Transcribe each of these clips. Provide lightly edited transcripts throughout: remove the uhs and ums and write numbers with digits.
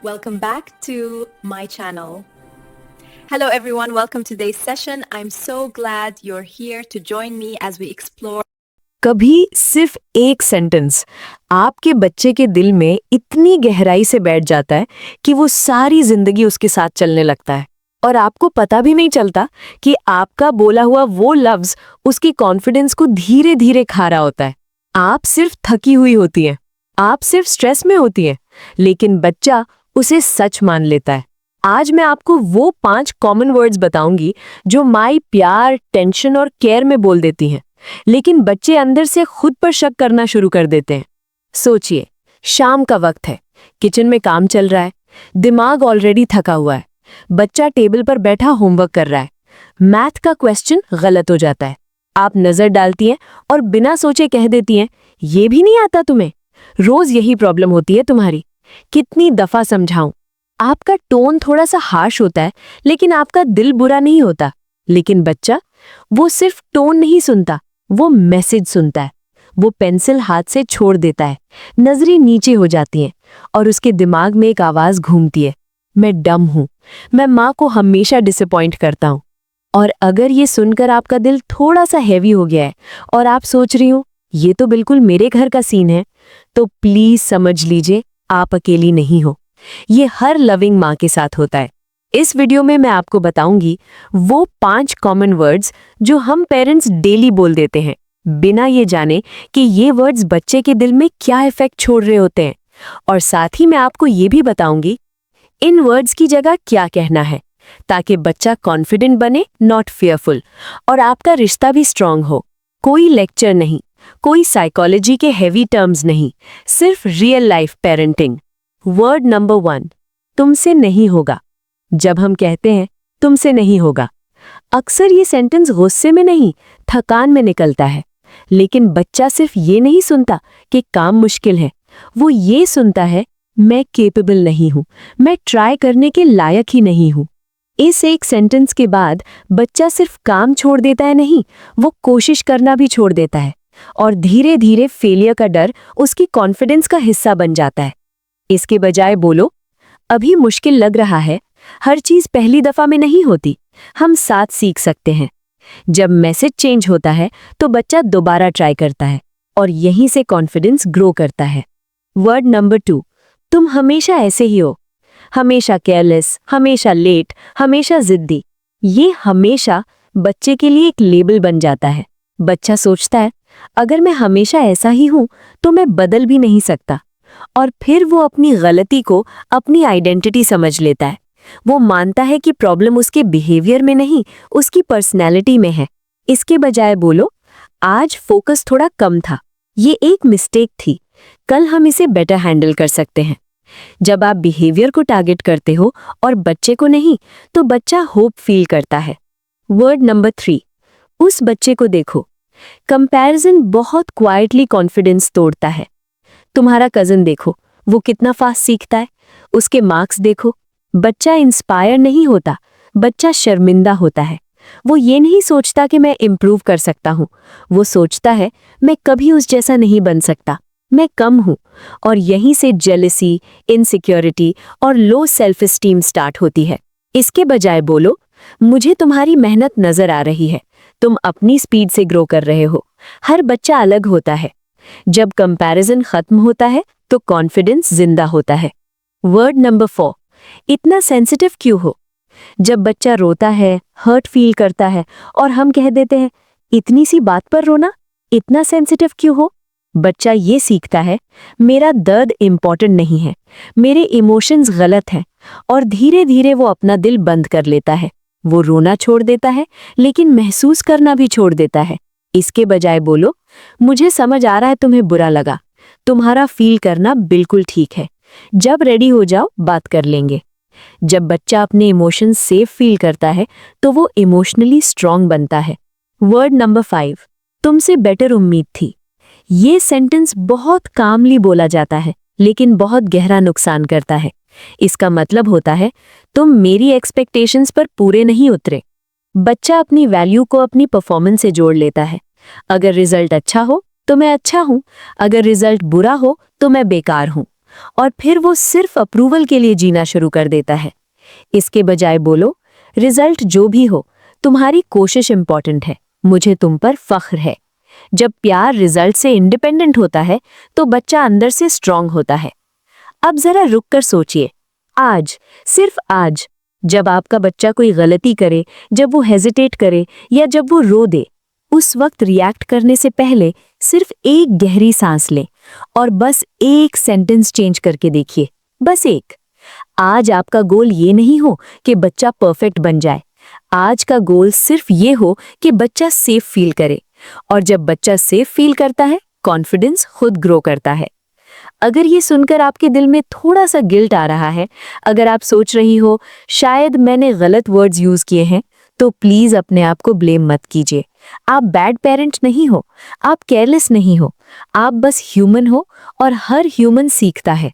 Welcome back to my channel. Hello everyone, welcome to today's session. I'm so glad you're here to join me as we explore. कभी सिर्फ एक sentence आपके बच्चे के दिल में इतनी गहराई से बैठ जाता है कि वो सारी जिंदगी उसके साथ चलने लगता है और आपको पता भी नहीं चलता कि आपका बोला हुआ वो लफ्ज उसकी कॉन्फिडेंस को धीरे धीरे खा रहा होता है। आप सिर्फ थकी हुई होती हैं, आप सिर्फ स्ट्रेस में होती हैं, लेकिन बच्चा उसे सच मान लेता है। आज मैं आपको वो 5 कॉमन वर्ड्स बताऊंगी जो माई प्यार, टेंशन और केयर में बोल देती हैं, लेकिन बच्चे अंदर से खुद पर शक करना शुरू कर देते हैं। सोचिए, शाम का वक्त है, किचन में काम चल रहा है, दिमाग ऑलरेडी थका हुआ है, बच्चा टेबल पर बैठा होमवर्क कर रहा है, मैथ का क्वेश्चन गलत हो जाता है, आप नजर डालती हैं और बिना सोचे कह देती हैं, ये भी नहीं आता तुम्हें। रोज यही प्रॉब्लम होती है तुम्हारी, कितनी दफा समझाऊं। आपका टोन थोड़ा सा हार्श होता है, लेकिन आपका दिल बुरा नहीं होता। लेकिन बच्चा वो सिर्फ टोन नहीं सुनता, वो मैसेज सुनता है। वो पेंसिल हाथ से छोड़ देता है, नजरें नीचे हो जाती हैं और उसके दिमाग में एक आवाज घूमती है, मैं डम हूं, मैं माँ को हमेशा डिसअपॉइंट करता हूं। और अगर ये सुनकर आपका दिल थोड़ा सा हैवी हो गया है और आप सोच रही हो ये तो बिल्कुल मेरे घर का सीन है, तो प्लीज समझ लीजिए आप अकेली नहीं हो। ये हर लविंग माँ के साथ होता है। इस वीडियो में मैं आपको बताऊंगी वो 5 कॉमन वर्ड्स जो हम पेरेंट्स डेली बोल देते हैं, बिना ये जाने कि ये वर्ड्स बच्चे के दिल में क्या इफेक्ट छोड़ रहे होते हैं। और साथ ही मैं आपको ये भी बताऊंगी इन वर्ड्स की जगह क्या कहना है, ताकि बच्चा कॉन्फिडेंट बने, नॉट फियरफुल, और आपका रिश्ता भी स्ट्रांग हो। कोई लेक्चर नहीं, कोई साइकोलॉजी के हेवी टर्म्स नहीं, सिर्फ real life parenting. Word number 1, तुमसे नहीं होगा। जब हम कहते हैं तुमसे नहीं होगा, अक्सर ये सेंटेंस गुस्से में नहीं, थकान में निकलता है। लेकिन बच्चा सिर्फ ये नहीं सुनता कि काम मुश्किल है, वो ये सुनता है मैं केपेबल नहीं हूं, मैं ट्राई करने के लायक ही नहीं हूं। इस एक सेंटेंस के बाद बच्चा सिर्फ काम छोड़ देता है नहीं, वो कोशिश करना भी छोड़ देता है और धीरे धीरे फेलियर का डर उसकी कॉन्फिडेंस का हिस्सा बन जाता है। इसके बजाय बोलो, अभी मुश्किल लग रहा है, हर चीज पहली दफा में नहीं होती, हम साथ सीख सकते हैं। जब मैसेज चेंज होता है तो बच्चा दोबारा ट्राई करता है और यहीं से कॉन्फिडेंस ग्रो करता है। वर्ड नंबर 2, तुम हमेशा ऐसे ही हो, हमेशा केयरलेस, हमेशा लेट, हमेशा जिद्दी। ये हमेशा बच्चे के लिए एक लेबल बन जाता है। बच्चा सोचता है अगर मैं हमेशा ऐसा ही हूं तो मैं बदल भी नहीं सकता, और फिर वो अपनी गलती को अपनी आइडेंटिटी समझ लेता है। वो मानता है कि प्रॉब्लम उसके बिहेवियर में नहीं, उसकी पर्सनैलिटी में है। इसके बजाय बोलो, आज फोकस थोड़ा कम था, ये एक मिस्टेक थी, कल हम इसे बेटर हैंडल कर सकते हैं। जब आप बिहेवियर को टारगेट करते हो और बच्चे को नहीं, तो बच्चा होप फील करता है। वर्ड नंबर 3, उस बच्चे को देखो। कंपैरिजन बहुत क्वाइटली कॉन्फिडेंस तोड़ता है। तुम्हारा कजन देखो, वो कितना फास्ट सीखता है, उसके मार्क्स देखो। बच्चा इंस्पायर नहीं होता, बच्चा शर्मिंदा होता है। वो ये नहीं सोचता कि मैं इम्प्रूव कर सकता हूँ, वो सोचता है मैं कभी उस जैसा नहीं बन सकता, मैं कम हूँ। और यहीं से जेलसी, इनसिक्योरिटी और लो सेल्फ एस्टीम स्टार्ट होती है। इसके बजाय बोलो, मुझे तुम्हारी मेहनत नजर आ रही है, तुम अपनी स्पीड से ग्रो कर रहे हो। हर बच्चा अलग होता है। जब कंपैरिजन खत्म होता है तो कॉन्फिडेंस जिंदा होता है। वर्ड नंबर 4, इतना सेंसिटिव क्यों हो। जब बच्चा रोता है, हर्ट फील करता है और हम कह देते हैं इतनी सी बात पर रोना, इतना सेंसिटिव क्यों हो, बच्चा ये सीखता है मेरा दर्द इंपॉर्टेंट नहीं है, मेरे इमोशंस गलत हैं, और धीरे धीरे वो अपना दिल बंद कर लेता है। वो रोना छोड़ देता है, लेकिन महसूस करना भी छोड़ देता है। इसके बजाय बोलो, मुझे समझ आ रहा है तुम्हें बुरा लगा, तुम्हारा फील करना बिल्कुल ठीक है, जब रेडी हो जाओ बात कर लेंगे। जब बच्चा अपने इमोशंस सेफ फील करता है तो वो इमोशनली स्ट्रांग बनता है। वर्ड नंबर 5, तुमसे बेटर उम्मीद थी। ये सेंटेंस बहुत कामली बोला जाता है, लेकिन बहुत गहरा नुकसान करता है। इसका मतलब होता है तुम मेरी एक्सपेक्टेशंस पर पूरे नहीं उतरे। बच्चा अपनी वैल्यू को अपनी परफॉर्मेंस से जोड़ लेता है। अगर रिजल्ट अच्छा हो तो मैं अच्छा हूं, अगर रिजल्ट बुरा हो तो मैं बेकार हूं। और फिर वो सिर्फ अप्रूवल के लिए जीना शुरू कर देता है। इसके बजाय बोलो, रिजल्ट जो भी हो, तुम्हारी कोशिश इंपॉर्टेंट है, मुझे तुम पर फख्र है। जब प्यार रिजल्ट से इंडिपेंडेंट होता है तो बच्चा अंदर से स्ट्रांग होता है। अब जरा रुक कर सोचिए, आज, सिर्फ आज, जब आपका बच्चा कोई गलती करे, जब वो हेजिटेट करे या जब वो रो दे, उस वक्त रिएक्ट करने से पहले सिर्फ एक गहरी सांस लें और बस एक सेंटेंस चेंज करके देखिए, बस एक। आज आपका गोल ये नहीं हो कि बच्चा परफेक्ट बन जाए, आज का गोल सिर्फ ये हो कि बच्चा सेफ फील करे, और जब बच्चा सेफ फील करता है, कॉन्फिडेंस खुद ग्रो करता है। अगर ये सुनकर आपके दिल में थोड़ा सा गिल्ट आ रहा है, अगर आप सोच रही हो शायद मैंने गलत वर्ड्स यूज किए हैं, तो प्लीज अपने आप को ब्लेम मत कीजिए। आप बैड पेरेंट नहीं हो, आप केयरलेस नहीं हो, आप बस ह्यूमन हो और हर ह्यूमन सीखता है।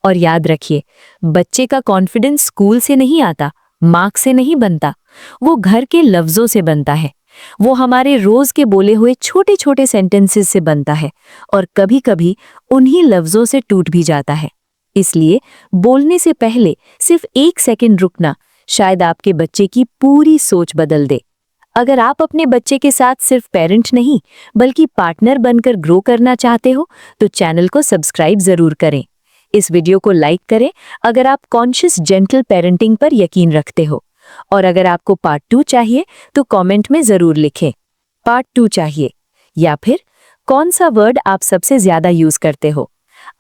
और याद रखिए, बच्चे का कॉन्फिडेंस स्कूल से नहीं आता, मार्क्स से नहीं बनता, वो घर के लफ्जों से बनता है, वो हमारे रोज के बोले हुए छोटे छोटे सेंटेंसेस से बनता है, और कभी कभी उन्हीं लफ्जों से टूट भी जाता है। इसलिए बोलने से पहले सिर्फ एक सेकंड रुकना शायद आपके बच्चे की पूरी सोच बदल दे। अगर आप अपने बच्चे के साथ सिर्फ पेरेंट नहीं बल्कि पार्टनर बनकर ग्रो करना चाहते हो तो चैनल को सब्सक्राइब जरूर करें। इस वीडियो को लाइक करें अगर आप कॉन्शियस जेंटल पेरेंटिंग पर यकीन रखते हो, और अगर आपको पार्ट 2 चाहिए तो कमेंट में जरूर लिखें पार्ट 2 चाहिए, या फिर कौन सा वर्ड आप सबसे ज्यादा यूज करते हो।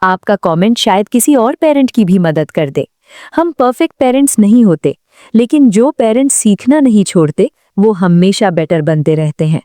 आपका कमेंट शायद किसी और पेरेंट की भी मदद कर दे। हम परफेक्ट पेरेंट्स नहीं होते, लेकिन जो पेरेंट्स सीखना नहीं छोड़ते वो हमेशा बेटर बनते रहते हैं।